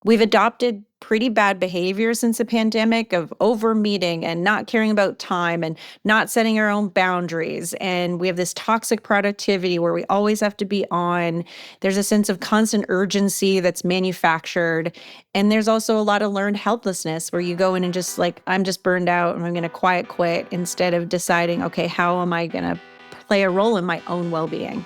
we've adopted pretty bad behavior since the pandemic of over meeting and not caring about time and not setting our own boundaries. And we have this toxic productivity where we always have to be on. There's a sense of constant urgency that's manufactured. And there's also a lot of learned helplessness where you go in and just like, I'm just burned out and I'm going to quiet quit instead of deciding, okay, how am I going to play a role in my own well-being?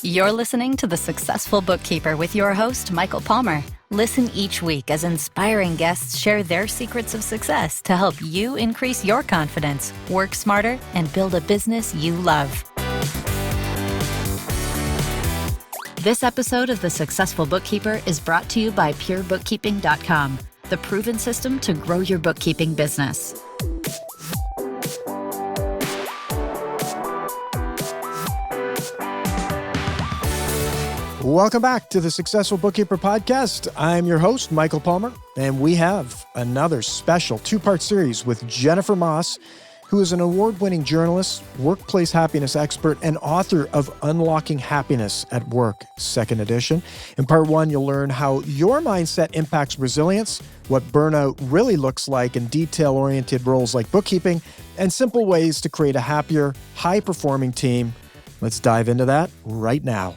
You're listening to The Successful Bookkeeper with your host, Michael Palmer. Listen each week as inspiring guests share their secrets of success to help you increase your confidence, work smarter, and build a business you love. This episode of The Successful Bookkeeper is brought to you by PureBookkeeping.com, the proven system to grow your bookkeeping business. Welcome back to the Successful Bookkeeper Podcast. I'm your host, Michael Palmer, and we have another special two-part series with Jennifer Moss, who is an award-winning journalist, workplace happiness expert, and author of Unlocking Happiness at Work, second edition. In part one, you'll learn how your mindset impacts resilience, what burnout really looks like in detail-oriented roles like bookkeeping, and simple ways to create a happier, high-performing team. Let's dive into that right now.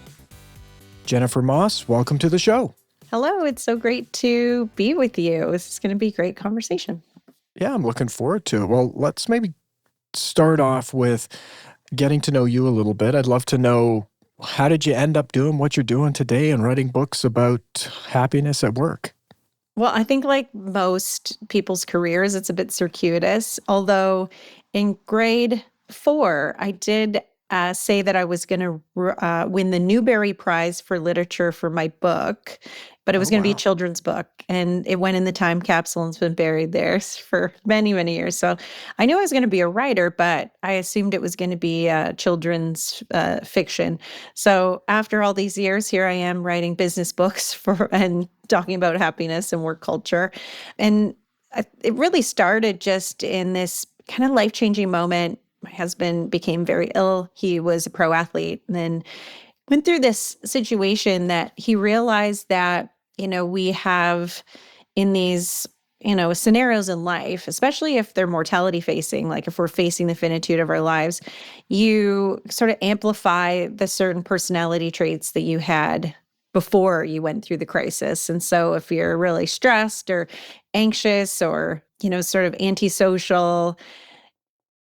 Jennifer Moss, welcome to the show. Hello, it's so great to be with you. This is going to be a great conversation. Yeah, I'm looking forward to it. Well, let's maybe start off with getting to know you a little bit. I'd love to know, how did you end up doing what you're doing today and writing books about happiness at work? Well, I think like most people's careers, it's a bit circuitous. Although in grade 4, I did say that I was going to win the Newbery Prize for Literature for my book, but it was going to be a children's book. And it went in the time capsule and it's been buried there for many, many years. So I knew I was going to be a writer, but I assumed it was going to be children's fiction. So after all these years, here I am writing business books and talking about happiness and work culture. And it really started just in this kind of life-changing moment. My husband became very ill. He was a pro athlete and then went through this situation that he realized that, we have in these, scenarios in life, especially if they're mortality facing, like if we're facing the finitude of our lives, you sort of amplify the certain personality traits that you had before you went through the crisis. And so if you're really stressed or anxious or, sort of antisocial,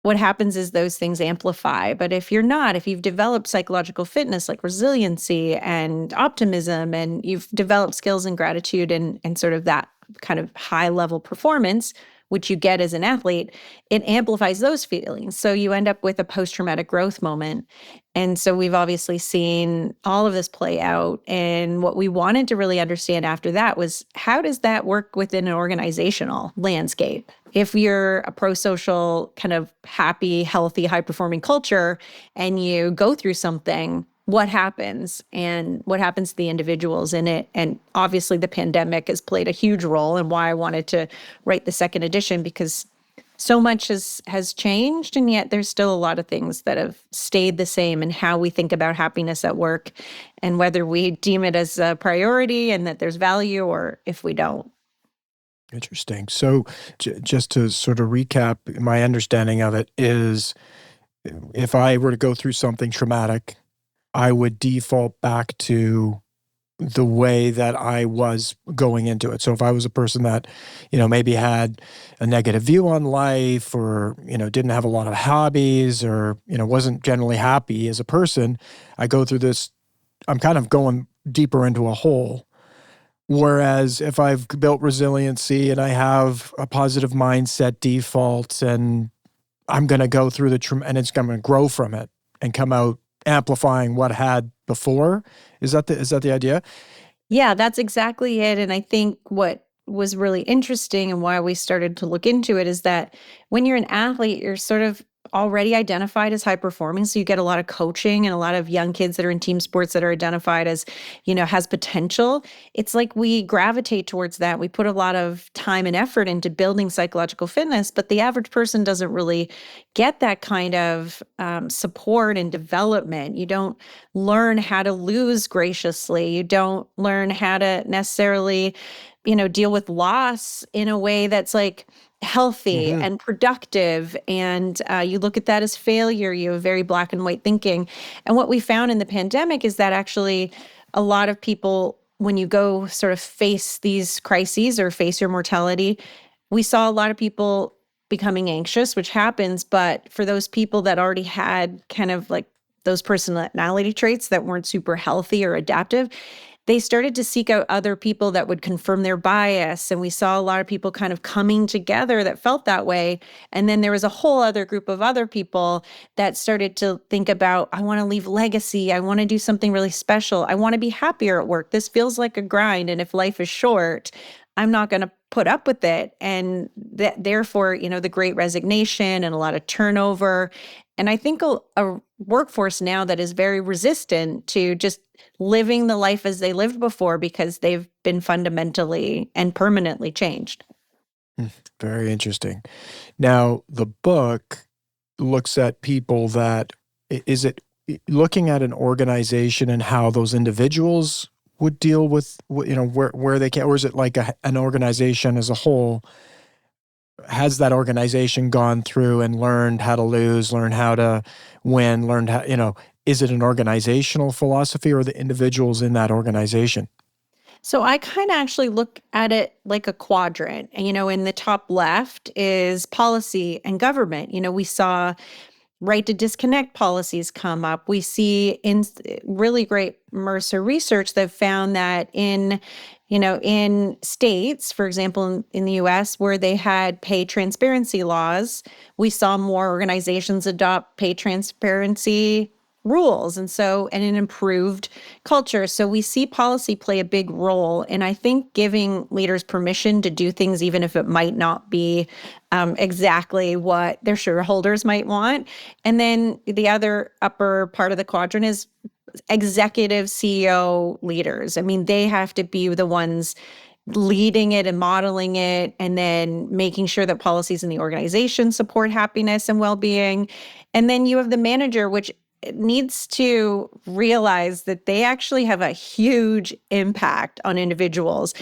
what happens is those things amplify. But if you're not, if you've developed psychological fitness like resiliency and optimism, and you've developed skills and gratitude and sort of that kind of high level performance, which you get as an athlete, it amplifies those feelings. So you end up with a post-traumatic growth moment. And so we've obviously seen all of this play out. And what we wanted to really understand after that was, how does that work within an organizational landscape? If you're a pro-social, kind of happy, healthy, high-performing culture, and you go through something, what happens and what happens to the individuals in it? And obviously the pandemic has played a huge role in why I wanted to write the second edition, because so much has changed, and yet there's still a lot of things that have stayed the same in how we think about happiness at work and whether we deem it as a priority and that there's value or if we don't. Interesting. So just to sort of recap, my understanding of it is, if I were to go through something traumatic, I would default back to the way that I was going into it. So if I was a person that, maybe had a negative view on life, or, didn't have a lot of hobbies, or, wasn't generally happy as a person, I go through this, I'm kind of going deeper into a hole. Whereas if I've built resiliency and I have a positive mindset default, and I'm going to go through and it's going to grow from it and come out amplifying what I had before. Is that the idea? Yeah, that's exactly it. And I think what was really interesting and why we started to look into it is that when you're an athlete, you're sort of already identified as high performing. So you get a lot of coaching and a lot of young kids that are in team sports that are identified as, has potential. It's like we gravitate towards that. We put a lot of time and effort into building psychological fitness, but the average person doesn't really get that kind of support and development. You don't learn how to lose graciously. You don't learn how to necessarily, deal with loss in a way that's like healthy Mm-hmm. and productive. And you look at that as failure. You have very black and white thinking. And what we found in the pandemic is that actually a lot of people, when you go sort of face these crises or face your mortality, we saw a lot of people becoming anxious, which happens. But for those people that already had kind of like those personality traits that weren't super healthy or adaptive, they started to seek out other people that would confirm their bias. And we saw a lot of people kind of coming together that felt that way. And then there was a whole other group of other people that started to think about, I want to leave legacy. I want to do something really special. I want to be happier at work. This feels like a grind. And if life is short, I'm not going to put up with it. And therefore, the great resignation and a lot of turnover. And I think a workforce now that is very resistant to just living the life as they lived before because they've been fundamentally and permanently changed. Very interesting. Now, the book looks at people that, is it looking at an organization and how those individuals would deal with, where they can, or is it like an organization as a whole? Has that organization gone through and learned how to lose, learn how to win, learned how, is it an organizational philosophy or the individuals in that organization? So I kind of actually look at it like a quadrant. And, in the top left is policy and government. We saw right to disconnect policies come up. We see in really great Mercer research that found that in states, for example, in the US, where they had pay transparency laws, we saw more organizations adopt pay transparency rules and an improved culture. So we see policy play a big role. And I think giving leaders permission to do things, even if it might not be exactly what their shareholders might want. And then the other upper part of the quadrant is executive CEO leaders. I mean, they have to be the ones leading it and modeling it, and then making sure that policies in the organization support happiness and well-being. And then you have the manager, which needs to realize that they actually have a huge impact on individuals.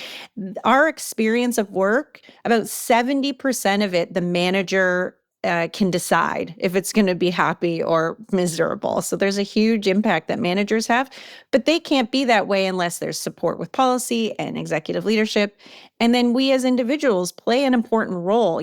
Our experience of work, about 70% of it, the manager can decide if it's going to be happy or miserable. So there's a huge impact that managers have, but they can't be that way unless there's support with policy and executive leadership. And then we as individuals play an important role.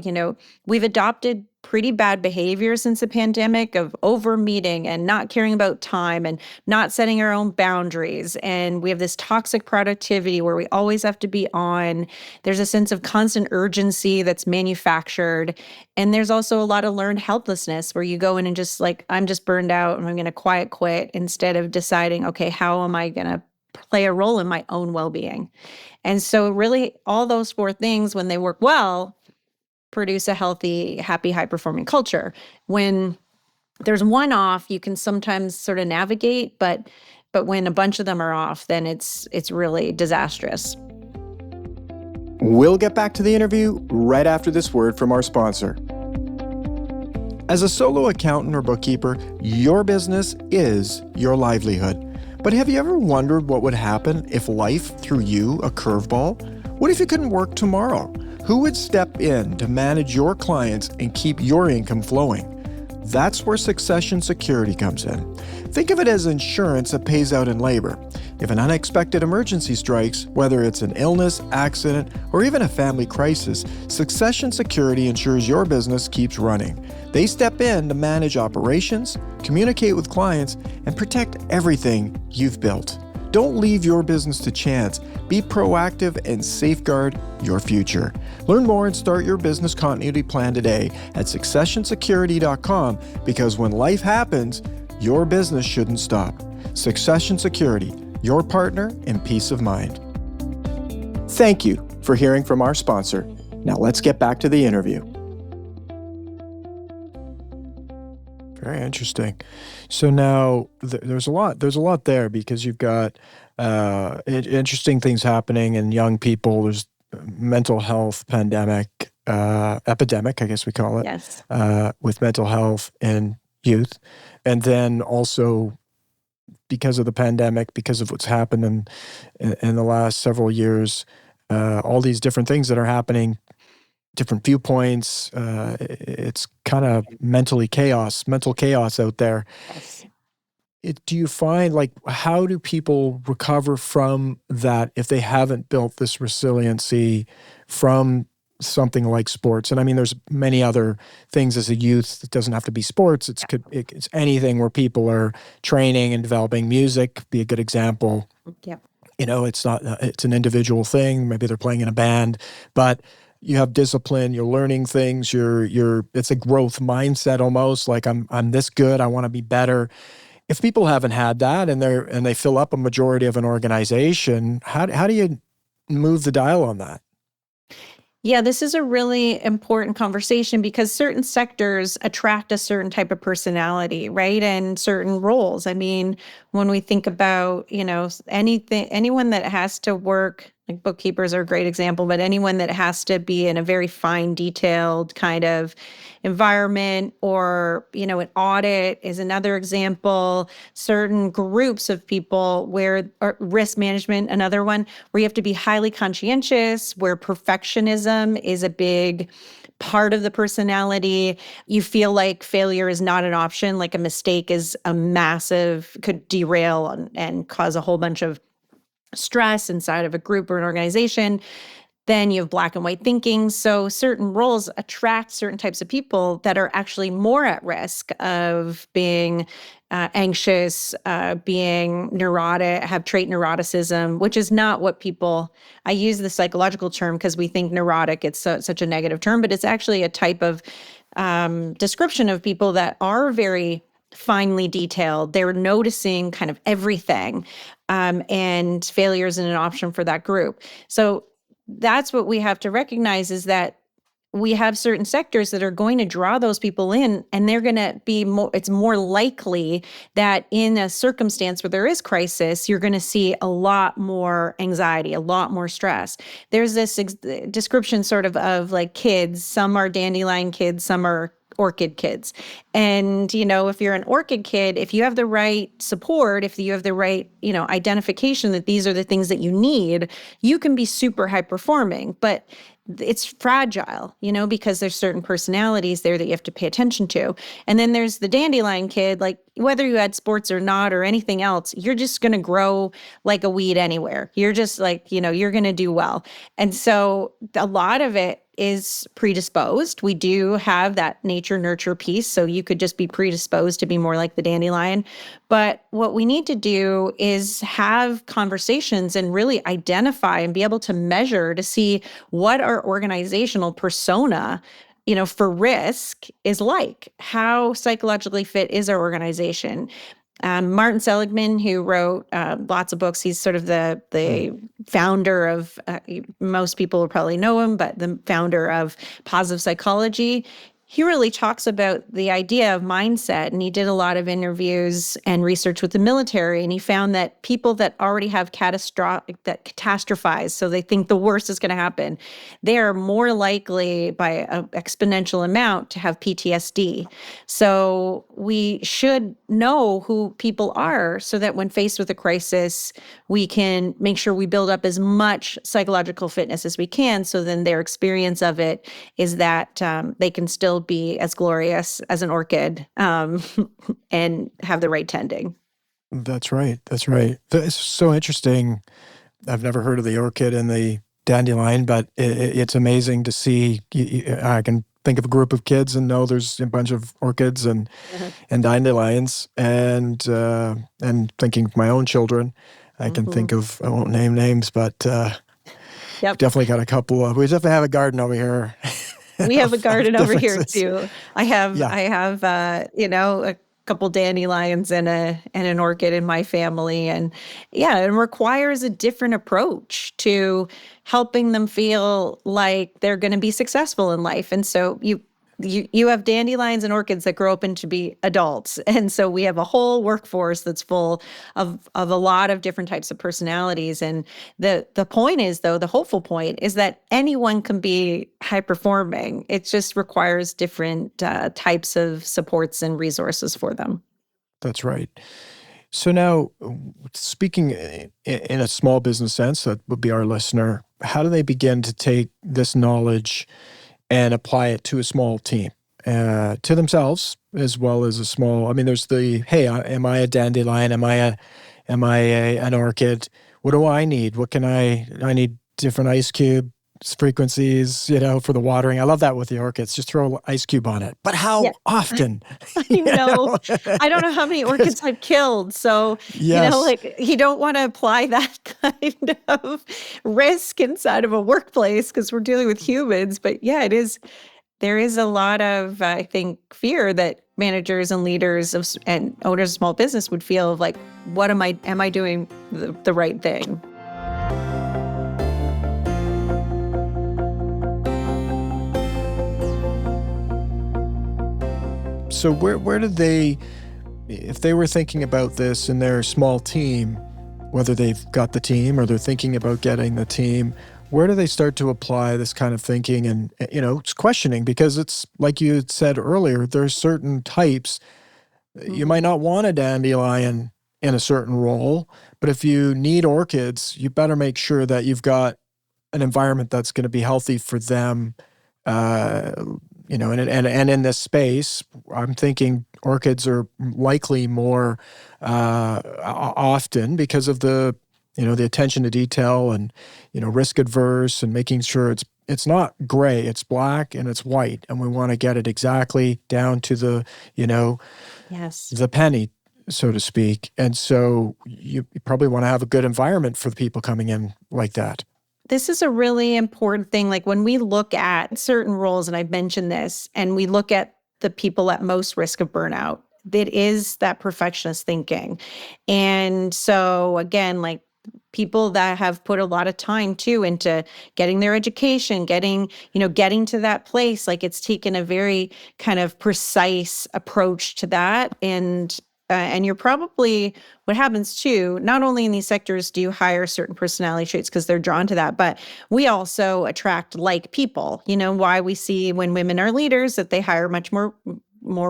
We've adopted pretty bad behavior since the pandemic of over meeting and not caring about time and not setting our own boundaries. And we have this toxic productivity where we always have to be on. There's a sense of constant urgency that's manufactured. And there's also a lot of learned helplessness where you go in and just like, I'm just burned out and I'm going to quiet quit instead of deciding, okay, how am I going to play a role in my own well-being? And so really all those four things, when they work well, produce a healthy, happy, high-performing culture. When there's one off, you can sometimes sort of navigate, but when a bunch of them are off, then it's really disastrous. We'll get back to the interview right after this word from our sponsor. As a solo accountant or bookkeeper, your business is your livelihood. But have you ever wondered what would happen if life threw you a curveball? What if you couldn't work tomorrow? Who would step in to manage your clients and keep your income flowing? That's where Succession Security comes in. Think of it as insurance that pays out in labor. If an unexpected emergency strikes, whether it's an illness, accident, or even a family crisis, Succession Security ensures your business keeps running. They step in to manage operations, communicate with clients, and protect everything you've built. Don't leave your business to chance. Be proactive and safeguard your future. Learn more and start your business continuity plan today at successionsecurity.com, because when life happens, your business shouldn't stop. Succession Security, your partner in peace of mind. Thank you for hearing from our sponsor. Now let's get back to the interview. Very interesting. So now there's a lot. There's a lot there because you've got interesting things happening in young people. There's mental health pandemic, epidemic, I guess we call it, Yes. with mental health in youth, and then also because of the pandemic, because of what's happened in the last several years, all these different things that are happening, different viewpoints. It's kind of mental chaos out there. Yes. Do you find, like, how do people recover from that if they haven't built this resiliency from something like sports? And I mean, there's many other things as a youth. It doesn't have to be sports. It's anything where people are training and developing. Music be a good example. Yep. It's not, it's an individual thing. Maybe they're playing in a band, but you have discipline, you're learning things, it's a growth mindset almost, like I'm this good, I want to be better. If people haven't had that and they fill up a majority of an organization, how do you move the dial on that? Yeah, this is a really important conversation because certain sectors attract a certain type of personality, right? And certain roles. I mean, when we think about, anyone that has to work, like bookkeepers are a great example, but anyone that has to be in a very fine, detailed kind of environment, or, an audit is another example. Certain groups of people or risk management, another one, where you have to be highly conscientious, where perfectionism is a big part of the personality. You feel like failure is not an option, like a mistake is could derail and cause a whole bunch of stress inside of a group or an organization. Then you have black and white thinking. So certain roles attract certain types of people that are actually more at risk of being anxious, being neurotic, have trait neuroticism, which is not what I use the psychological term because we think neurotic, it's such a negative term, but it's actually a type of description of people that are very finely detailed. They're noticing kind of everything, and failure isn't an option for that group. So that's what we have to recognize, is that we have certain sectors that are going to draw those people in, and they're going to be it's more likely that in a circumstance where there is crisis, you're going to see a lot more anxiety, a lot more stress. There's this description sort of like kids. Some are dandelion kids, some are orchid kids. And, if you're an orchid kid, if you have the right support, if you have the right, identification that these are the things that you need, you can be super high performing. But it's fragile, because there's certain personalities there that you have to pay attention to. And then there's the dandelion kid, like whether you had sports or not or anything else, you're just going to grow like a weed anywhere. You're just like, you're going to do well. And so a lot of it is predisposed. We do have that nature nurture piece. So you could just be predisposed to be more like the dandelion. But what we need to do is have conversations and really identify and be able to measure to see what our organizational persona, for risk is like. How psychologically fit is our organization? Martin Seligman, who wrote lots of books, he's sort of the founder of, most people will probably know him, but the founder of positive psychology. He really talks about the idea of mindset, and he did a lot of interviews and research with the military, and he found that people that already have that catastrophize, so they think the worst is going to happen, they are more likely by an exponential amount to have PTSD. So we should know who people are so that when faced with a crisis, we can make sure we build up as much psychological fitness as we can, so then their experience of it is that they can still be as glorious as an orchid, and have the right tending. That's right. That's right. It's so interesting. I've never heard of the orchid and the dandelion, but it's amazing to see. I can think of a group of kids and know there's a bunch of orchids and dandelions, and thinking of my own children, I can think of, I won't name names, but Yep. definitely got a couple of. We definitely have a garden over here. We have a garden over here Differences. too. I have a couple dandelions and an orchid in my family, and it requires a different approach to helping them feel like they're going to be successful in life. And so you have dandelions and orchids that grow up into be adults. And so we have a whole workforce that's full of a lot of different types of personalities. And the point is, though, the hopeful point is that anyone can be high performing. It just requires different types of supports and resources for them. That's right. So now, speaking in a small business sense, that would be our listener, how do they begin to take this knowledge and apply it to a small team, to themselves as well as a small? I mean, there's the, hey, am I a dandelion? Am I an orchid? What do I need? What can I need different ice cube frequencies, for the watering. I love that with the orchids. Just throw an ice cube on it. But how Yeah. often? I know. I don't know how many orchids I've killed. So, Yes. you don't want to apply that kind of risk inside of a workplace because we're dealing with humans. But yeah, there is a lot of, I think, fear that managers and leaders and owners of small business would feel of like, am I doing the right thing? So where did they, if they were thinking about this in their small team, whether they've got the team or they're thinking about getting the team, where do they start to apply this kind of thinking? And, it's questioning, because it's like you had said earlier, there's certain types. You might not want a dandelion in a certain role, but if you need orchids, you better make sure that you've got an environment that's going to be healthy for them. And in this space, I'm thinking orchids are likely more often because of the attention to detail and, risk adverse, and making sure it's not gray, it's black and it's white. And we want to get it exactly down to the, Yes. the penny, so to speak. And so you probably want to have a good environment for the people coming in like that. This is a really important thing. Like when we look at certain roles, and I've mentioned this, and we look at the people at most risk of burnout, that is that perfectionist thinking. And so again, like people that have put a lot of time too into getting their education, getting to that place, like it's taken a very kind of precise approach to that. And you're probably, what happens too, not only in these sectors do you hire certain personality traits because they're drawn to that, but we also attract like people. Why we see when women are leaders that they hire much more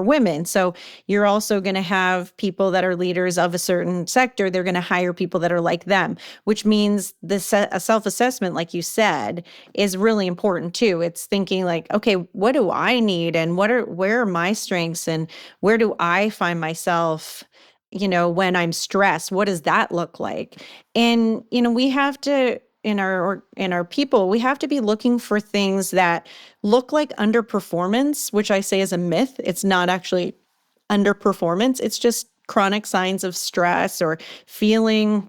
women. So you're also going to have people that are leaders of a certain sector. They're going to hire people that are like them, which means a self-assessment, like you said, is really important too. It's thinking like, okay, what do I need? And where are my strengths? And where do I find myself, when I'm stressed? What does that look like? And, we have to, in our people, we have to be looking for things that look like underperformance, which I say is a myth. It's not actually underperformance. It's just chronic signs of stress or feeling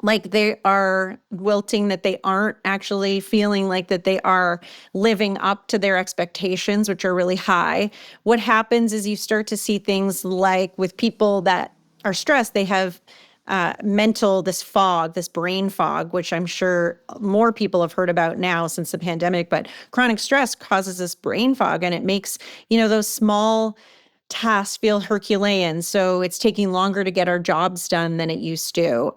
like they are wilting, that they aren't actually feeling like that they are living up to their expectations, which are really high. What happens is you start to see things like with people that are stressed, they have this brain fog, which I'm sure more people have heard about now since the pandemic, but chronic stress causes this brain fog, and it makes, those small tasks feel Herculean. So it's taking longer to get our jobs done than it used to.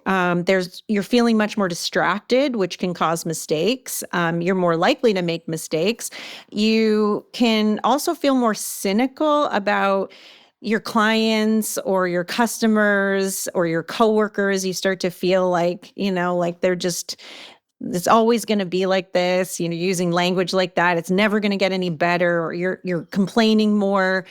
You're feeling much more distracted, which can cause mistakes. You're more likely to make mistakes. You can also feel more cynical about your clients or your customers or your coworkers. You start to feel like, like it's always going to be like this, using language like that. It's never going to get any better, or you're complaining more.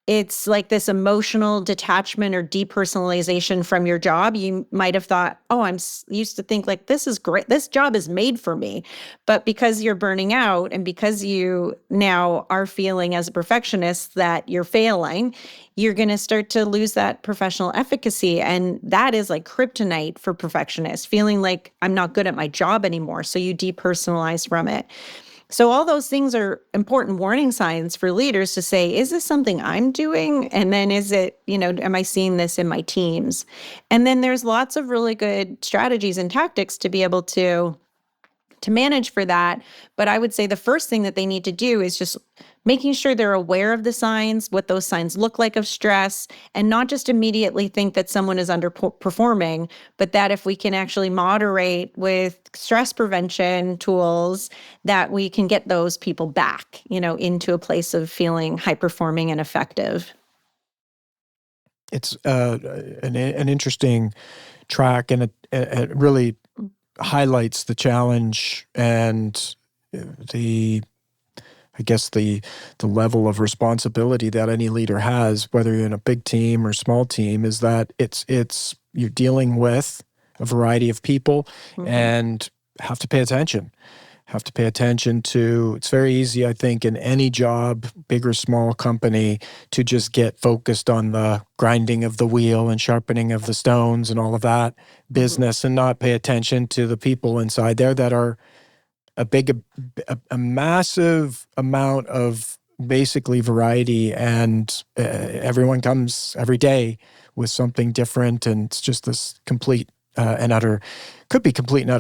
It's like this emotional detachment or depersonalization from your job. You might have thought, oh, used to think like, this is great. This job is made for me. But because you're burning out and because you now are feeling as a perfectionist that you're failing, you're going to start to lose that professional efficacy. And that is like kryptonite for perfectionists, feeling like I'm not good at my job anymore. So you depersonalize from it. So all those things are important warning signs for leaders to say, is this something I'm doing? And then is it, am I seeing this in my teams? And then there's lots of really good strategies and tactics to be able to manage for that. But I would say the first thing that they need to do is just making sure they're aware of the signs, what those signs look like of stress, and not just immediately think that someone is underperforming, but that if we can actually moderate with stress prevention tools, that we can get those people back, into a place of feeling high performing and effective. It's an interesting track, and it really highlights the challenge and the level of responsibility that any leader has, whether you're in a big team or small team, is that it's you're dealing with a variety of people and have to pay attention. It's very easy, I think, in any job, big or small company, to just get focused on the grinding of the wheel and sharpening of the stones and all of that business and not pay attention to the people inside there that are a massive amount of basically variety, and everyone comes every day with something different, and it's just this complete and utter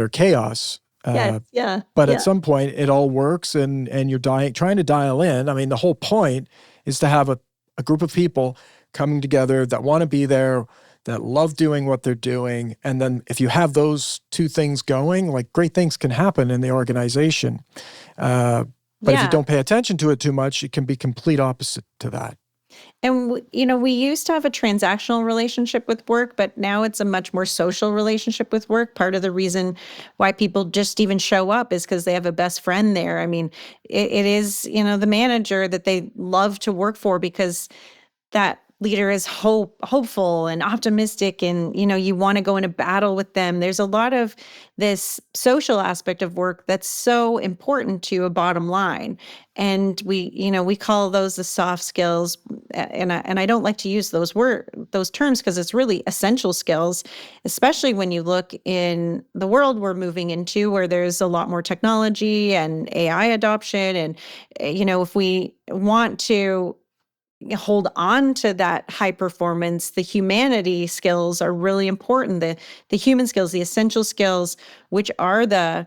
chaos. But at some point, it all works, and you're trying to dial in. I mean, the whole point is to have a group of people coming together that want to be there, that love doing what they're doing. And then if you have those two things going, like, great things can happen in the organization. But if you don't pay attention to it too much, it can be complete opposite to that. And, we used to have a transactional relationship with work, but now it's a much more social relationship with work. Part of the reason why people just even show up is because they have a best friend there. I mean, it is, the manager that they love to work for, because that leader is hopeful and optimistic, and you want to go into battle with them. There's a lot of this social aspect of work that's so important to a bottom line, and we call those the soft skills, and I don't like to use those terms, because it's really essential skills, especially when you look in the world we're moving into, where there's a lot more technology and AI adoption, and if we want to hold on to that high performance, the humanity skills are really important. The human skills, the essential skills, which are that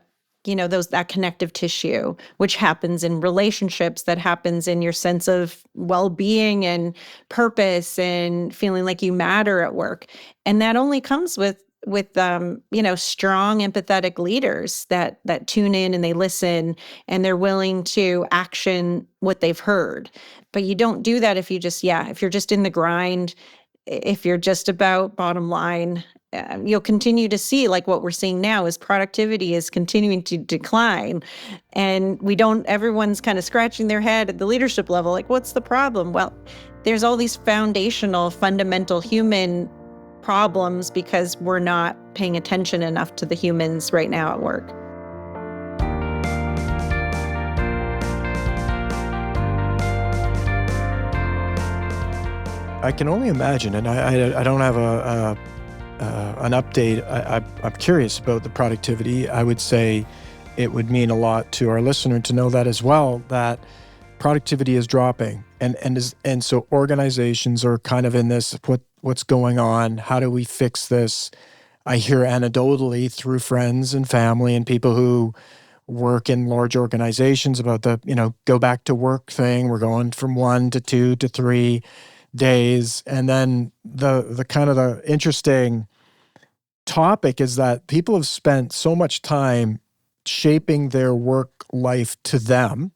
connective tissue, which happens in relationships, that happens in your sense of well-being and purpose and feeling like you matter at work. And that only comes with strong, empathetic leaders that tune in and they listen and they're willing to action what they've heard. But you don't do that if you're just in the grind, if you're just about bottom line. You'll continue to see, like what we're seeing now, is productivity is continuing to decline. And everyone's kind of scratching their head at the leadership level, like, what's the problem? Well, there's all these foundational, fundamental human problems because we're not paying attention enough to the humans right now at work. I can only imagine, and I don't have an update. I'm curious about the productivity. I would say it would mean a lot to our listener to know that as well, that productivity is dropping, and so organizations are kind of in this, what's going on? How do we fix this? I hear anecdotally through friends and family and people who work in large organizations about the go back to work thing. We're going from 1 to 2 to 3 days, and then the kind of the interesting topic is that people have spent so much time shaping their work life to them,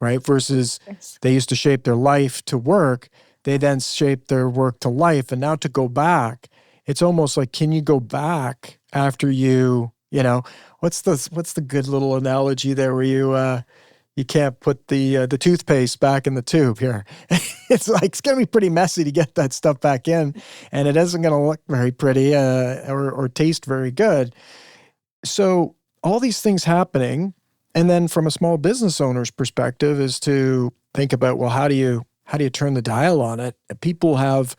right? Versus they used to shape their life to work. They then shape their work to life. And now to go back, it's almost like, can you go back after what's the good little analogy there where you can't put the toothpaste back in the tube here. It's like, it's going to be pretty messy to get that stuff back in, and it isn't going to look very pretty or taste very good. So all these things happening, and then from a small business owner's perspective is to think about, well, how do you turn the dial on it? People have,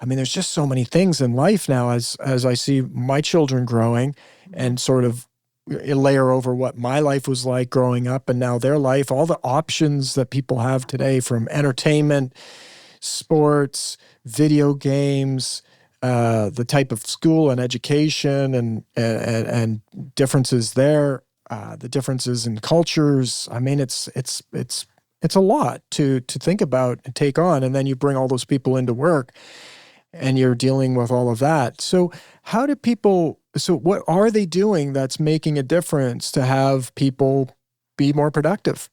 there's just so many things in life now as I see my children growing and sort of layer over what my life was like growing up and now their life, all the options that people have today, from entertainment, sports, video games, the type of school and education and differences there, the differences in cultures. It's It's a lot to think about and take on, and then you bring all those people into work and you're dealing with all of that. So what are they doing that's making a difference to have people be more productive?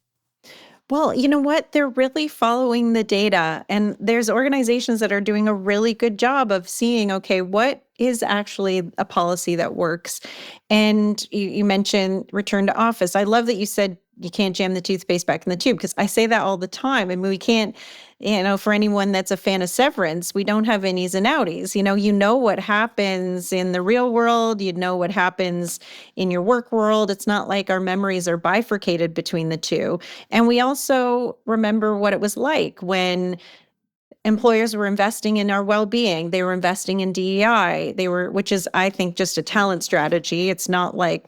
Well, you know what? They're really following the data. And there's organizations that are doing a really good job of seeing, okay, what is actually a policy that works? And you mentioned return to office. I love that you said you can't jam the toothpaste back in the tube, because I say that all the time. I mean, we can't, for anyone that's a fan of Severance, we don't have innies and outies. You know what happens in the real world, you know what happens in your work world. It's not like our memories are bifurcated between the two. And we also remember what it was like when employers were investing in our well-being. They were investing in DEI. Which is, I think, just a talent strategy. It's not like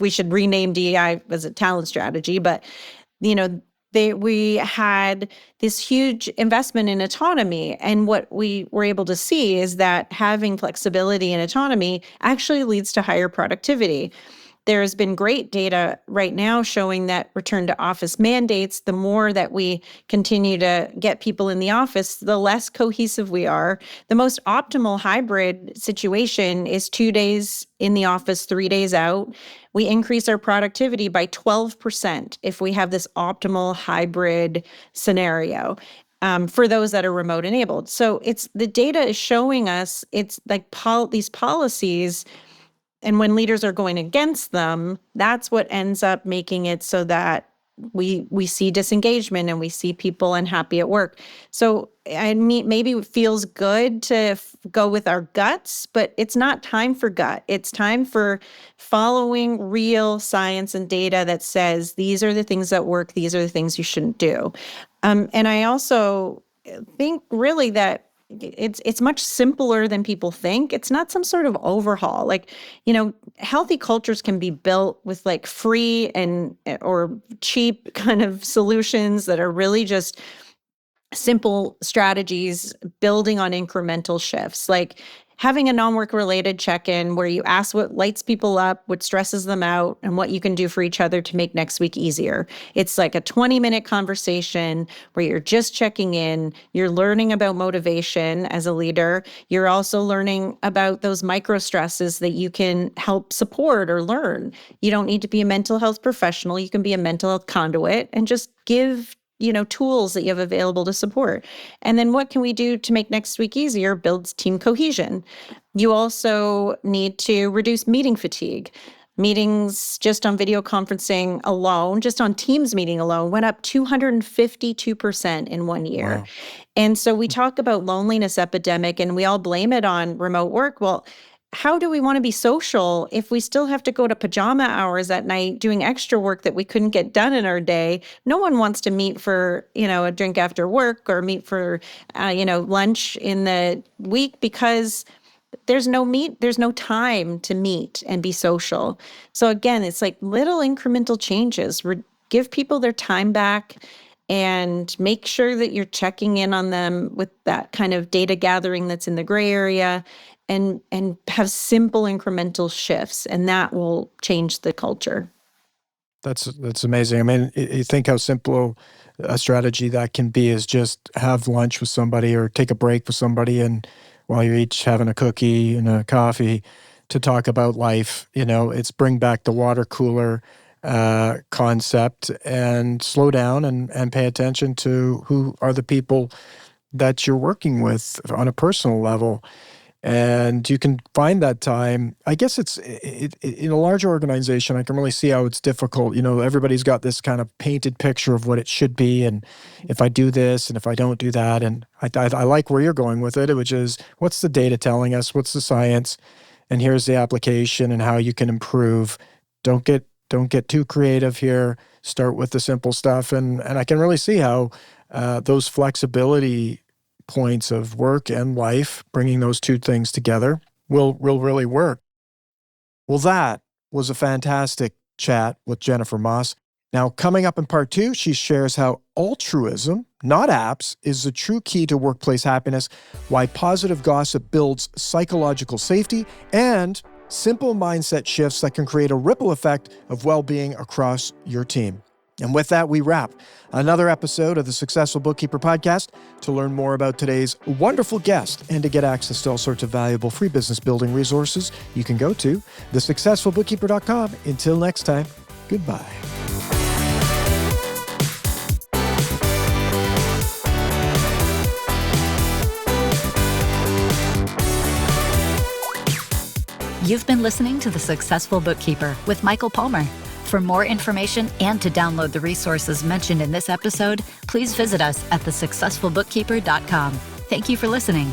we should rename DEI as a talent strategy, but you know, we had this huge investment in autonomy. And what we were able to see is that having flexibility and autonomy actually leads to higher productivity. There's been great data right now showing that return to office mandates, the more that we continue to get people in the office, the less cohesive we are. The most optimal hybrid situation is 2 days in the office, 3 days out. We increase our productivity by 12% if we have this optimal hybrid scenario. For those that are remote enabled. So the data is showing us it's like these policies. And when leaders are going against them, that's what ends up making it so that we see disengagement and we see people unhappy at work. So I mean, maybe it feels good to go with our guts, but it's not time for gut. It's time for following real science and data that says these are the things that work, these are the things you shouldn't do. And I also think really that it's much simpler than people think. It's not some sort of overhaul. Like, healthy cultures can be built with like free or cheap kind of solutions that are really just simple strategies building on incremental shifts, like having a non-work related check-in where you ask what lights people up, what stresses them out, and what you can do for each other to make next week easier. It's like a 20-minute conversation where you're just checking in. You're learning about motivation as a leader. You're also learning about those micro stresses that you can help support or learn. You don't need to be a mental health professional. You can be a mental health conduit and just give tools that you have available to support. And then what can we do to make next week easier? Builds team cohesion. You also need to reduce meeting fatigue. Meetings just on video conferencing alone, just on Teams meeting alone, went up 252% in 1 year. Wow. And so we talk about loneliness epidemic and we all blame it on remote work. Well, how do we want to be social if we still have to go to pajama hours at night doing extra work that we couldn't get done in our day? No one wants to meet for, a drink after work or meet for, lunch in the week because there's no time to meet and be social. So again, it's like little incremental changes. Give people their time back and make sure that you're checking in on them with that kind of data gathering that's in the gray area and have simple incremental shifts, and that will change the culture. That's amazing. I mean, you think how simple a strategy that can be is just have lunch with somebody or take a break with somebody, and while you're each having a cookie and a coffee to talk about life, it's bring back the water cooler concept and slow down and pay attention to who are the people that you're working with on a personal level. And you can find that time. I guess it's in a larger organization, I can really see how it's difficult. Everybody's got this kind of painted picture of what it should be. And if I do this and if I don't do that, and I like where you're going with it, which is what's the data telling us? What's the science? And here's the application and how you can improve. Don't get too creative here. Start with the simple stuff. And I can really see how those flexibility points of work and life, bringing those two things together, will really work. Well, that was a fantastic chat with Jennifer Moss. Now, coming up in part 2, she shares how altruism, not apps, is the true key to workplace happiness, why positive gossip builds psychological safety, and simple mindset shifts that can create a ripple effect of well-being across your team. And with that, we wrap another episode of the Successful Bookkeeper podcast. To learn more about today's wonderful guest and to get access to all sorts of valuable free business building resources, you can go to thesuccessfulbookkeeper.com. Until next time, goodbye. You've been listening to The Successful Bookkeeper with Michael Palmer. For more information and to download the resources mentioned in this episode, please visit us at thesuccessfulbookkeeper.com. Thank you for listening.